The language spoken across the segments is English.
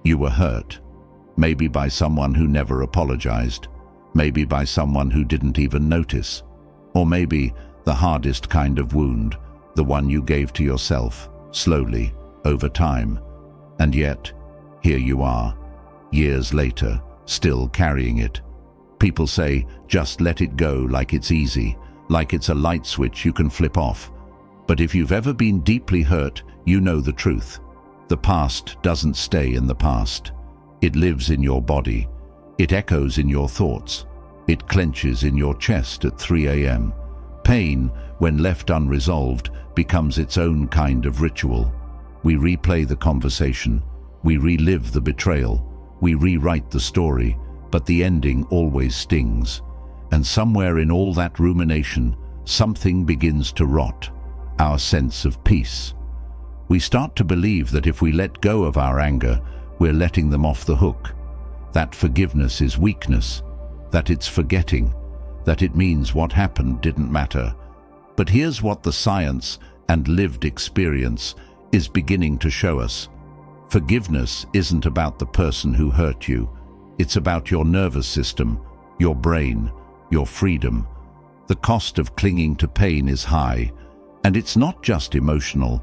You were hurt, maybe by someone who never apologized, maybe by someone who didn't even notice, or maybe the hardest kind of wound, the one you gave to yourself, slowly, over time. And yet, here you are, years later, still carrying it. People say, just let it go, like it's easy, like it's a light switch you can flip off. But if you've ever been deeply hurt, you know the truth. The past doesn't stay in the past. It lives in your body. It echoes in your thoughts. It clenches in your chest at 3 a.m. Pain, when left unresolved, becomes its own kind of ritual. We replay the conversation. We relive the betrayal. We rewrite the story, but the ending always stings. And somewhere in all that rumination, something begins to rot, our sense of peace. We start to believe that if we let go of our anger, we're letting them off the hook, that forgiveness is weakness, that it's forgetting, that it means what happened didn't matter. But here's what the science and lived experience is beginning to show us. Forgiveness isn't about the person who hurt you. It's about your nervous system, your brain, your freedom. The cost of clinging to pain is high, and it's not just emotional.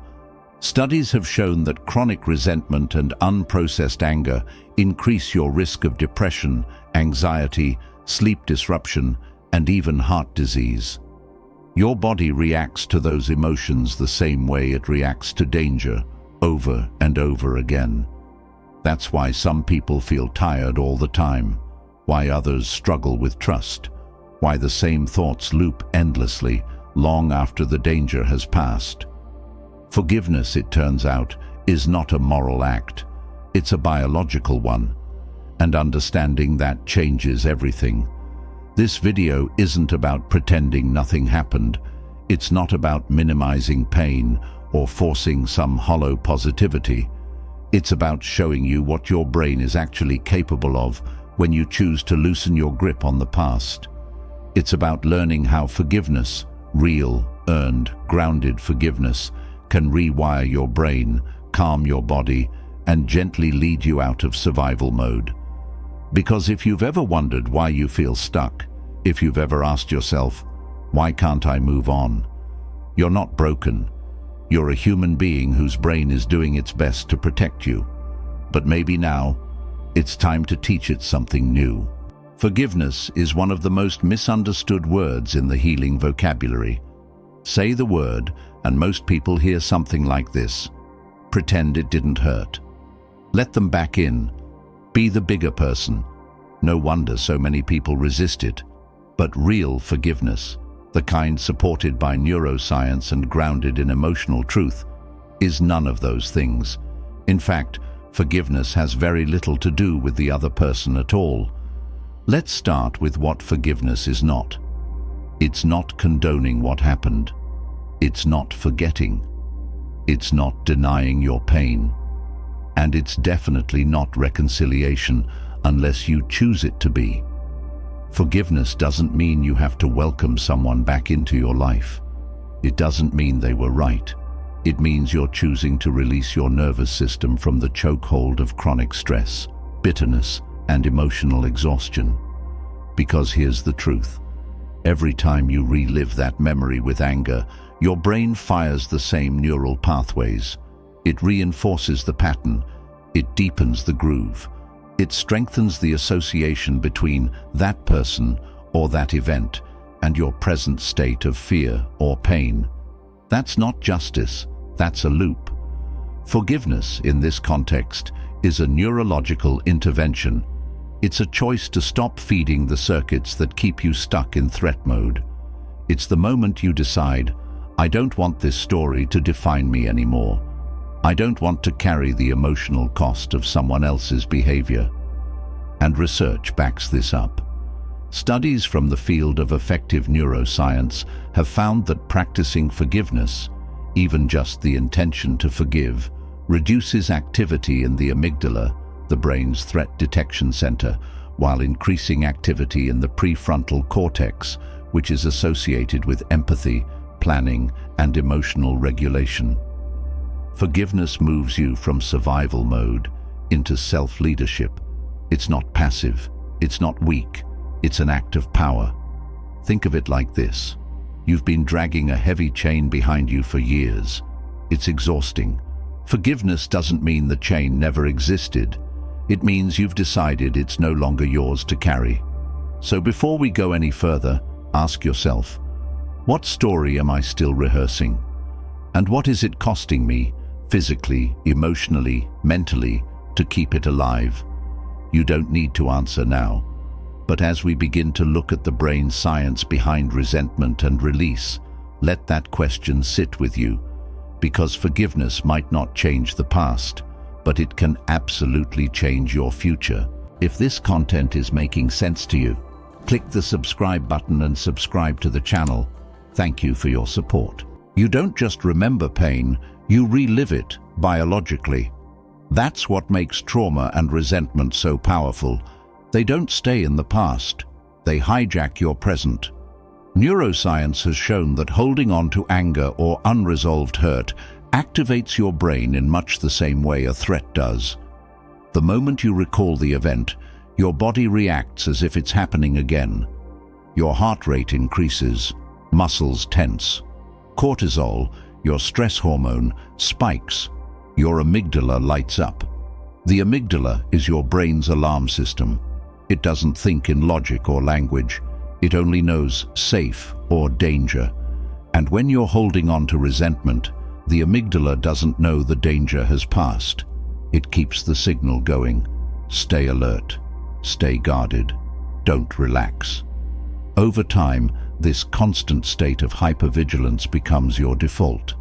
Studies have shown that chronic resentment and unprocessed anger increase your risk of depression, anxiety, sleep disruption, and even heart disease. Your body reacts to those emotions the same way it reacts to danger, over and over again. That's why some people feel tired all the time, why others struggle with trust, why the same thoughts loop endlessly long after the danger has passed. Forgiveness, it turns out, is not a moral act. It's a biological one, and understanding that changes everything. This video isn't about pretending nothing happened. It's not about minimizing pain or forcing some hollow positivity. It's about showing you what your brain is actually capable of when you choose to loosen your grip on the past. It's about learning how forgiveness, real, earned, grounded forgiveness, can rewire your brain, calm your body, and gently lead you out of survival mode. Because if you've ever wondered why you feel stuck, if you've ever asked yourself, why can't I move on? You're not broken. You're a human being whose brain is doing its best to protect you. But maybe now, it's time to teach it something new. Forgiveness is one of the most misunderstood words in the healing vocabulary. Say the word, and most people hear something like this: pretend it didn't hurt. Let them back in. Be the bigger person. No wonder so many people resist it. But real forgiveness, the kind supported by neuroscience and grounded in emotional truth, is none of those things. In fact, forgiveness has very little to do with the other person at all. Let's start with what forgiveness is not. It's not condoning what happened. It's not forgetting. It's not denying your pain. And it's definitely not reconciliation unless you choose it to be. Forgiveness doesn't mean you have to welcome someone back into your life. It doesn't mean they were right. It means you're choosing to release your nervous system from the chokehold of chronic stress, bitterness, and emotional exhaustion. Because here's the truth. Every time you relive that memory with anger, your brain fires the same neural pathways. It reinforces the pattern. It deepens the groove. It strengthens the association between that person or that event and your present state of fear or pain. That's not justice, that's a loop. Forgiveness, in this context, is a neurological intervention. It's a choice to stop feeding the circuits that keep you stuck in threat mode. It's the moment you decide, I don't want this story to define me anymore. I don't want to carry the emotional cost of someone else's behavior. And research backs this up. Studies from the field of effective neuroscience have found that practicing forgiveness, even just the intention to forgive, reduces activity in the amygdala, the brain's threat detection center, while increasing activity in the prefrontal cortex, which is associated with empathy, planning, and emotional regulation. Forgiveness moves you from survival mode into self-leadership. It's not passive, it's not weak, it's an act of power. Think of it like this. You've been dragging a heavy chain behind you for years. It's exhausting. Forgiveness doesn't mean the chain never existed. It means you've decided it's no longer yours to carry. So before we go any further, ask yourself, what story am I still rehearsing? And what is it costing me, physically, emotionally, mentally, to keep it alive? You don't need to answer now. But as we begin to look at the brain science behind resentment and release, let that question sit with you, because forgiveness might not change the past, but it can absolutely change your future. If this content is making sense to you, click the subscribe button and subscribe to the channel. Thank you for your support. You don't just remember pain, you relive it biologically. That's what makes trauma and resentment so powerful. They don't stay in the past. They hijack your present. Neuroscience has shown that holding on to anger or unresolved hurt activates your brain in much the same way a threat does. The moment you recall the event, your body reacts as if it's happening again. Your heart rate increases, muscles tense. Cortisol, your stress hormone, spikes. Your amygdala lights up. The amygdala is your brain's alarm system. It doesn't think in logic or language. It only knows safe or danger. And when you're holding on to resentment, the amygdala doesn't know the danger has passed. It keeps the signal going. Stay alert. Stay guarded. Don't relax. Over time, this constant state of hypervigilance becomes your default.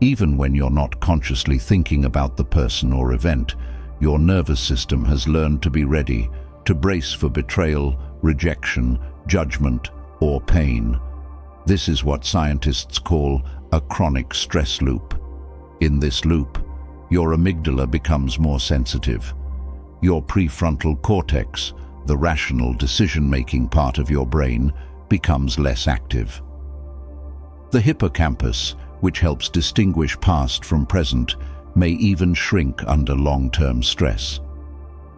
Even when you're not consciously thinking about the person or event, your nervous system has learned to be ready, to brace for betrayal, rejection, judgment, or pain. This is what scientists call a chronic stress loop. In this loop, your amygdala becomes more sensitive. Your prefrontal cortex, the rational decision-making part of your brain, becomes less active. The hippocampus, which helps distinguish past from present, may even shrink under long-term stress.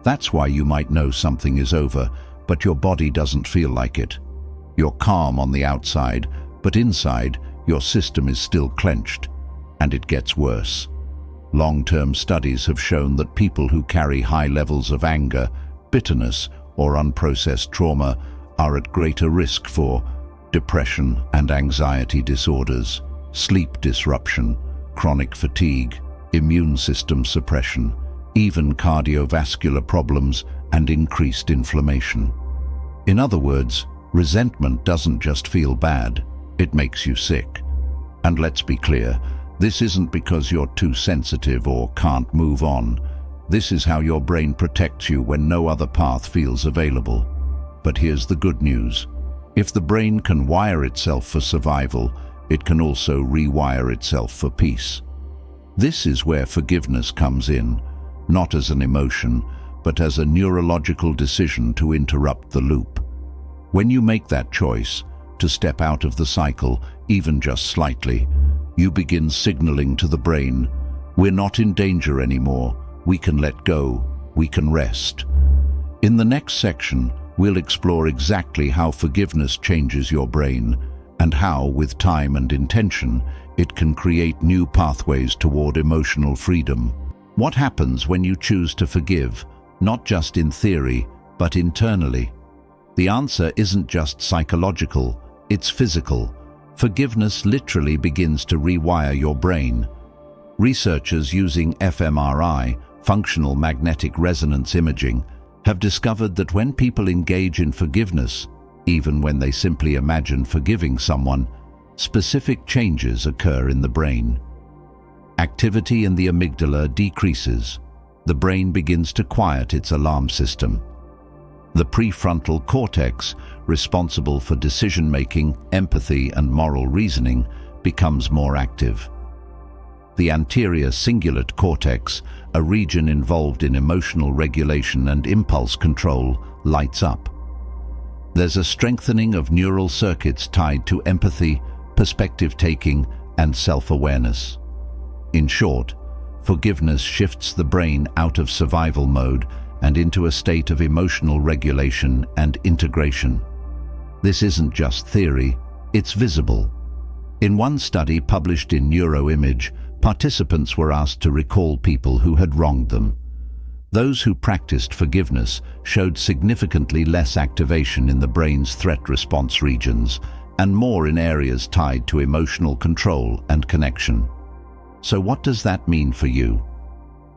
That's why you might know something is over, but your body doesn't feel like it. You're calm on the outside, but inside, your system is still clenched. And it gets worse. Long-term studies have shown that people who carry high levels of anger, bitterness, or unprocessed trauma are at greater risk for depression and anxiety disorders, sleep disruption, chronic fatigue, immune system suppression, even cardiovascular problems and increased inflammation. In other words, resentment doesn't just feel bad, it makes you sick. And let's be clear, this isn't because you're too sensitive or can't move on. This is how your brain protects you when no other path feels available. But here's the good news. If the brain can wire itself for survival, it can also rewire itself for peace. This is where forgiveness comes in, not as an emotion, but as a neurological decision to interrupt the loop. When you make that choice, to step out of the cycle, even just slightly, you begin signaling to the brain, we're not in danger anymore, we can let go, we can rest. In the next section, we'll explore exactly how forgiveness changes your brain and how, with time and intention, it can create new pathways toward emotional freedom. What happens when you choose to forgive, not just in theory, but internally? The answer isn't just psychological, it's physical. Forgiveness literally begins to rewire your brain. Researchers using fMRI, functional magnetic resonance imaging, have discovered that when people engage in forgiveness, even when they simply imagine forgiving someone, specific changes occur in the brain. Activity in the amygdala decreases. The brain begins to quiet its alarm system. The prefrontal cortex, responsible for decision-making, empathy, and moral reasoning, becomes more active. The anterior cingulate cortex, a region involved in emotional regulation and impulse control, lights up. There's a strengthening of neural circuits tied to empathy, perspective-taking, and self-awareness. In short, Forgiveness shifts the brain out of survival mode and into a state of emotional regulation and integration. This isn't just theory, it's visible. In one study published in Neuroimage, participants were asked to recall people who had wronged them. Those who practiced forgiveness showed significantly less activation in the brain's threat response regions and more in areas tied to emotional control and connection. So what does that mean for you?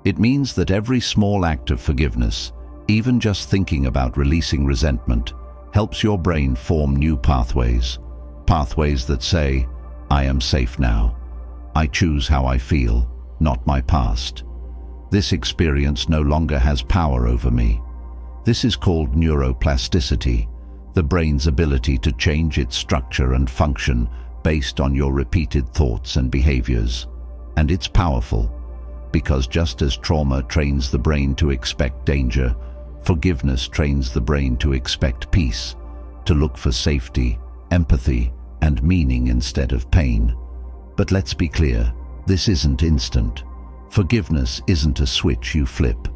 It means that every small act of forgiveness, even just thinking about releasing resentment, helps your brain form new pathways. Pathways that say, I am safe now. I choose how I feel, not my past. This experience no longer has power over me. This is called neuroplasticity, the brain's ability to change its structure and function based on your repeated thoughts and behaviors. And it's powerful, because just as trauma trains the brain to expect danger, forgiveness trains the brain to expect peace, to look for safety, empathy, and meaning instead of pain. But let's be clear, this isn't instant. Forgiveness isn't a switch you flip.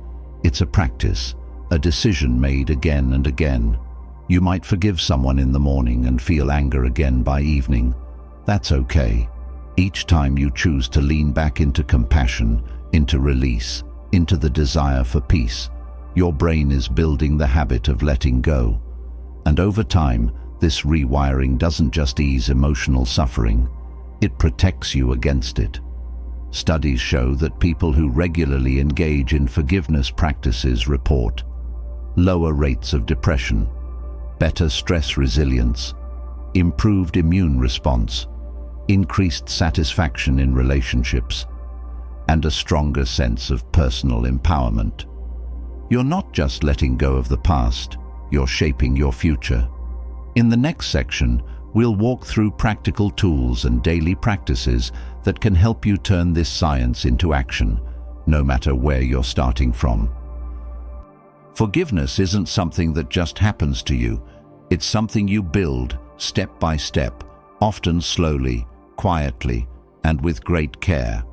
It's a practice, a decision made again and again. You might forgive someone in the morning and feel anger again by evening. That's okay. Each time you choose to lean back into compassion, into release, into the desire for peace, your brain is building the habit of letting go. And over time, this rewiring doesn't just ease emotional suffering, it protects you against it. Studies show that people who regularly engage in forgiveness practices report lower rates of depression, better stress resilience, improved immune response, increased satisfaction in relationships, and a stronger sense of personal empowerment. You're not just letting go of the past, you're shaping your future. In the next section, we'll walk through practical tools and daily practices that can help you turn this science into action, no matter where you're starting from. Forgiveness isn't something that just happens to you. It's something you build step by step, often slowly, quietly, and with great care.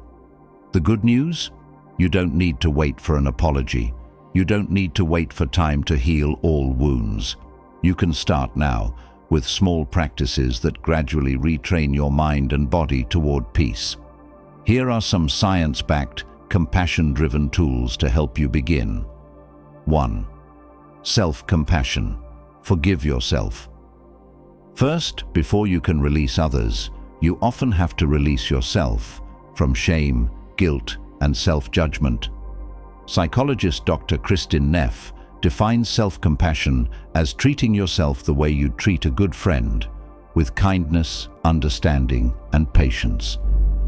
The good news? You don't need to wait for an apology. You don't need to wait for time to heal all wounds. You can start now, with small practices that gradually retrain your mind and body toward peace. Here are some science-backed, compassion-driven tools to help you begin. 1. Self-compassion. Forgive yourself. First, before you can release others, you often have to release yourself from shame, guilt, and self-judgment. Psychologist Dr. Kristin Neff defines self-compassion as treating yourself the way you'd treat a good friend, with kindness, understanding, and patience.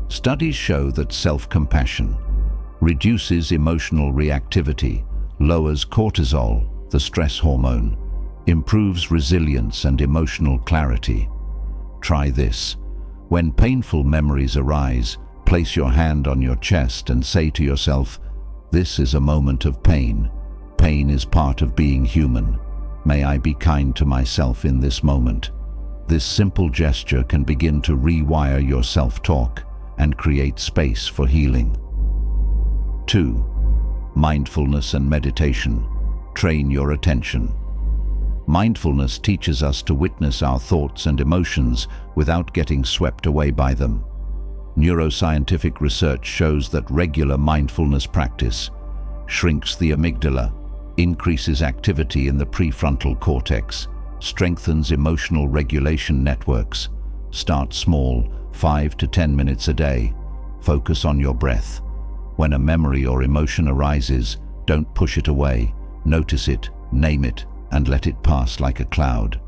Studies show that self-compassion reduces emotional reactivity, lowers cortisol, the stress hormone, improves resilience and emotional clarity. Try this. When painful memories arise, place your hand on your chest and say to yourself, "This is a moment of pain. Pain is part of being human. May I be kind to myself in this moment." This simple gesture can begin to rewire your self-talk and create space for healing. 2. Mindfulness and meditation. Train your attention. Mindfulness teaches us to witness our thoughts and emotions without getting swept away by them. Neuroscientific research shows that regular mindfulness practice shrinks the amygdala, increases activity in the prefrontal cortex, strengthens emotional regulation networks. Start small, 5 to 10 minutes a day. Focus on your breath. When a memory or emotion arises, don't push it away. Notice it, name it, and let it pass like a cloud.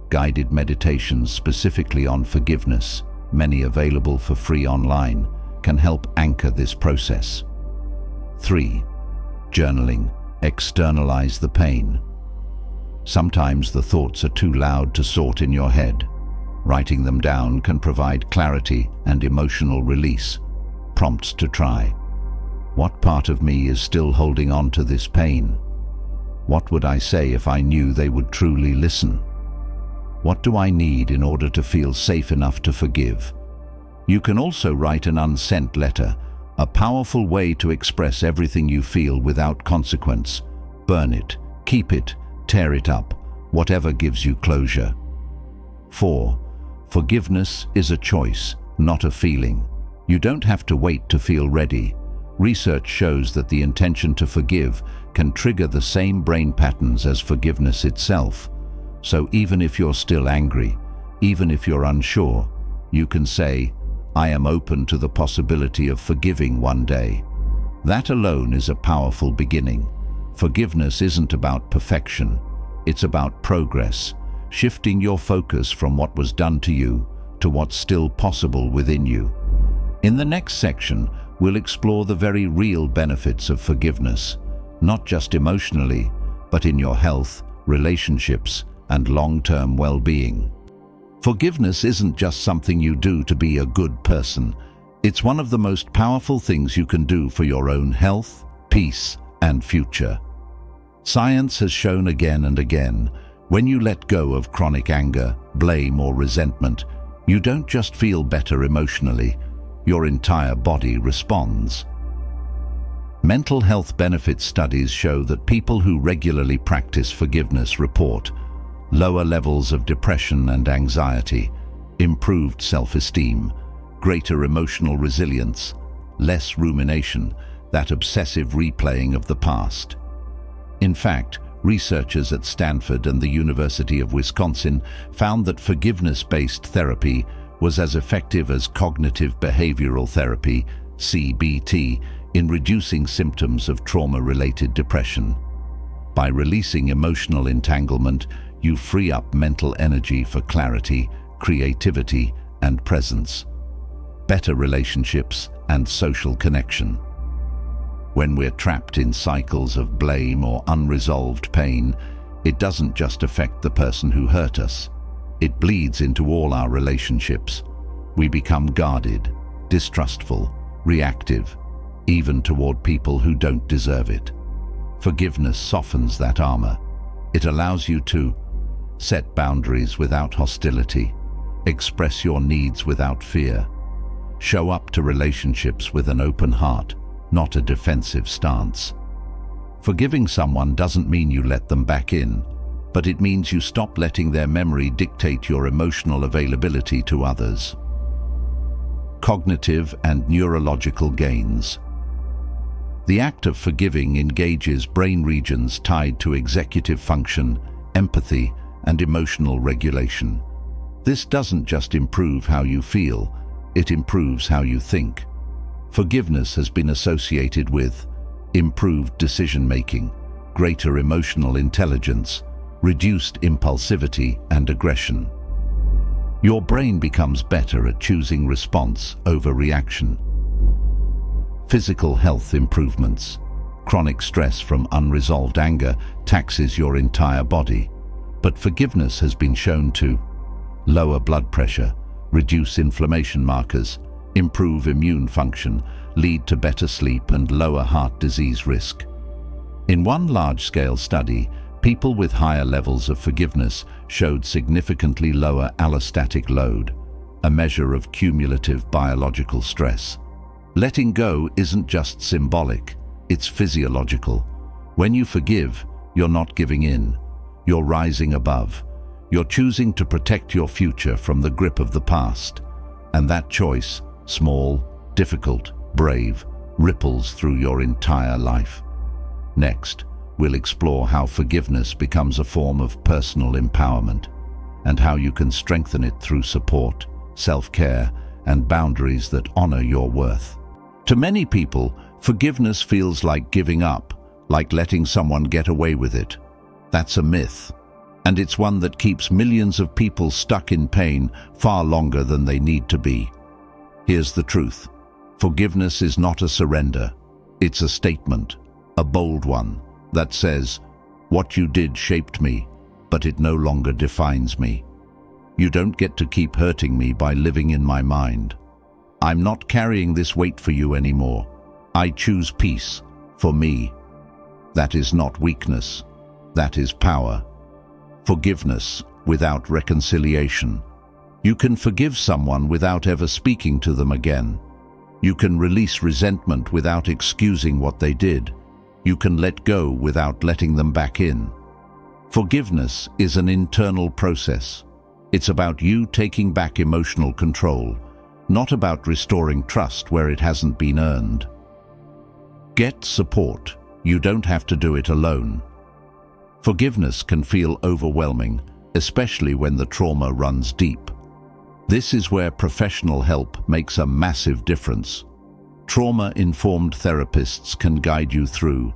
Guided meditations specifically on forgiveness, many available for free online, can help anchor this process. 3. Journaling. Externalize the pain. Sometimes the thoughts are too loud to sort in your head. Writing them down can provide clarity and emotional release. Prompts to try. What part of me is still holding on to this pain? What would I say if I knew they would truly listen? What do I need in order to feel safe enough to forgive? You can also write an unsent letter, A powerful way to express everything you feel without consequence. Burn it, keep it, tear it up, whatever gives you closure. 4. Forgiveness is a choice, not a feeling. You don't have to wait to feel ready. Research shows that the intention to forgive can trigger the same brain patterns as forgiveness itself. So even if you're still angry, even if you're unsure, you can say, "I am open to the possibility of forgiving one day." That alone is a powerful beginning. Forgiveness isn't about perfection. It's about progress, shifting your focus from what was done to you to what's still possible within you. In the next section, we'll explore the very real benefits of forgiveness, not just emotionally, but in your health, relationships, and long-term well-being. Forgiveness isn't just something you do to be a good person. It's one of the most powerful things you can do for your own health, peace, and future. Science has shown again and again, when you let go of chronic anger, blame, or resentment, you don't just feel better emotionally, your entire body responds. Mental health benefit studies show that people who regularly practice forgiveness report lower levels of depression and anxiety, improved self-esteem, greater emotional resilience, less rumination, that obsessive replaying of the past. In fact, researchers at Stanford and the University of Wisconsin found that forgiveness-based therapy was as effective as cognitive behavioral therapy, CBT, in reducing symptoms of trauma-related depression. By releasing emotional entanglement, you free up mental energy for clarity, creativity, and presence, better relationships, and social connection. When we're trapped in cycles of blame or unresolved pain, it doesn't just affect the person who hurt us. It bleeds into all our relationships. We become guarded, distrustful, reactive, even toward people who don't deserve it. Forgiveness softens that armor. It allows you to set boundaries without hostility, express your needs without fear, show up to relationships with an open heart, not a defensive stance. Forgiving someone doesn't mean you let them back in, but it means you stop letting their memory dictate your emotional availability to others. Cognitive and neurological gains. The act of forgiving engages brain regions tied to executive function, empathy, and emotional regulation. This doesn't just improve how you feel, it improves how you think. Forgiveness has been associated with improved decision-making, greater emotional intelligence, reduced impulsivity and aggression. Your brain becomes better at choosing response over reaction. Physical health improvements. Chronic stress from unresolved anger taxes your entire body, but forgiveness has been shown to lower blood pressure, reduce inflammation markers, improve immune function, lead to better sleep and lower heart disease risk. In one large-scale study, people with higher levels of forgiveness showed significantly lower allostatic load, a measure of cumulative biological stress. Letting go isn't just symbolic, it's physiological. When you forgive, you're not giving in. You're rising above. You're choosing to protect your future from the grip of the past. And that choice, small, difficult, brave, ripples through your entire life. Next, we'll explore how forgiveness becomes a form of personal empowerment and how you can strengthen it through support, self-care, and boundaries that honor your worth. To many people, forgiveness feels like giving up, like letting someone get away with it. That's a myth, and it's one that keeps millions of people stuck in pain far longer than they need to be. Here's the truth. Forgiveness is not a surrender. It's a statement, a bold one, that says, "What you did shaped me, but it no longer defines me. You don't get to keep hurting me by living in my mind. I'm not carrying this weight for you anymore. I choose peace for me." That is not weakness. That is power. Forgiveness without reconciliation. You can forgive someone without ever speaking to them again. You can release resentment without excusing what they did. You can let go without letting them back in. Forgiveness is an internal process. It's about you taking back emotional control, not about restoring trust where it hasn't been earned. Get support. You don't have to do it alone. Forgiveness can feel overwhelming, especially when the trauma runs deep. This is where professional help makes a massive difference. Trauma-informed therapists can guide you through,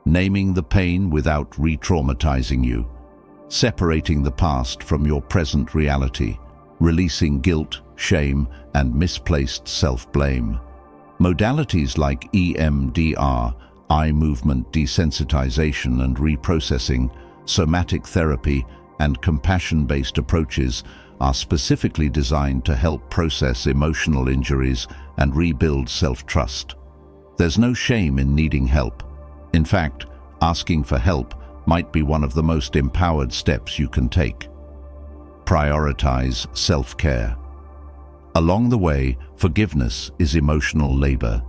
naming the pain without re-traumatizing you, separating the past from your present reality, releasing guilt, shame, and misplaced self-blame. Modalities like EMDR, eye movement desensitization and reprocessing, somatic therapy, and compassion-based approaches are specifically designed to help process emotional injuries and rebuild self-trust. There's no shame in needing help. In fact, asking for help might be one of the most empowered steps you can take. Prioritize self-care. Along the way, forgiveness is emotional labor,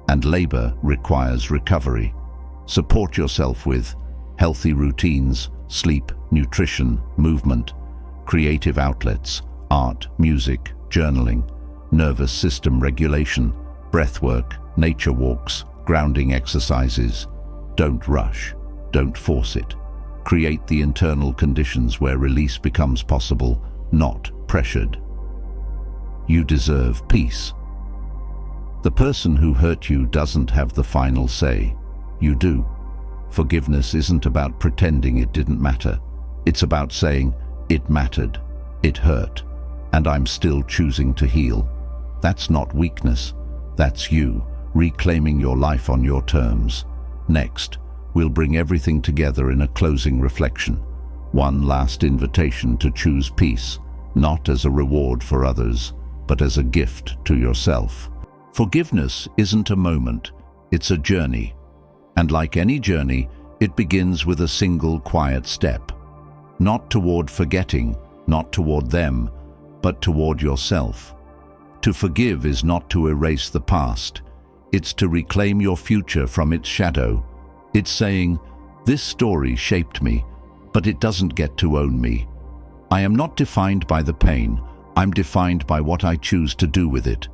and labor requires recovery. Support yourself with healthy routines, sleep, nutrition, movement, creative outlets, art, music, journaling, nervous system regulation, breathwork, nature walks, grounding exercises. Don't rush. Don't force it. Create the internal conditions where release becomes possible, not pressured. You deserve peace. The person who hurt you doesn't have the final say. You do. Forgiveness isn't about pretending it didn't matter. It's about saying, it mattered, it hurt, and I'm still choosing to heal. That's not weakness. That's you, reclaiming your life on your terms. Next, we'll bring everything together in a closing reflection. One last invitation to choose peace, not as a reward for others, but as a gift to yourself. Forgiveness isn't a moment, it's a journey. And like any journey, it begins with a single quiet step. Not toward forgetting, not toward them, but toward yourself. To forgive is not to erase the past. It's to reclaim your future from its shadow. It's saying, this story shaped me, but it doesn't get to own me. I am not defined by the pain. I'm defined by what I choose to do with it.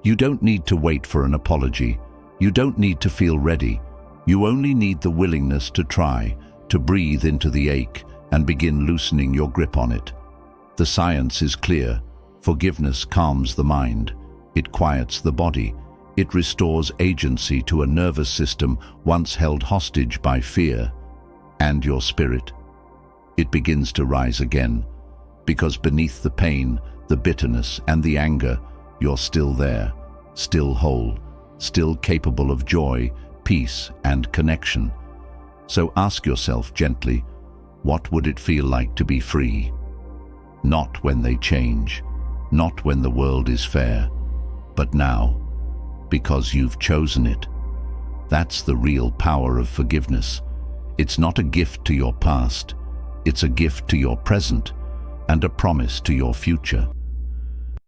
You don't need to wait for an apology. You don't need to feel ready. You only need the willingness to try, to breathe into the ache and begin loosening your grip on it. The science is clear. Forgiveness calms the mind. It quiets the body. It restores agency to a nervous system once held hostage by fear. And your spirit. It begins to rise again, because beneath the pain, the bitterness, and the anger, you're still there, still whole, still capable of joy, peace, and connection. So ask yourself gently, what would it feel like to be free? Not when they change, not when the world is fair, but now, because you've chosen it. That's the real power of forgiveness. It's not a gift to your past, it's a gift to your present and a promise to your future.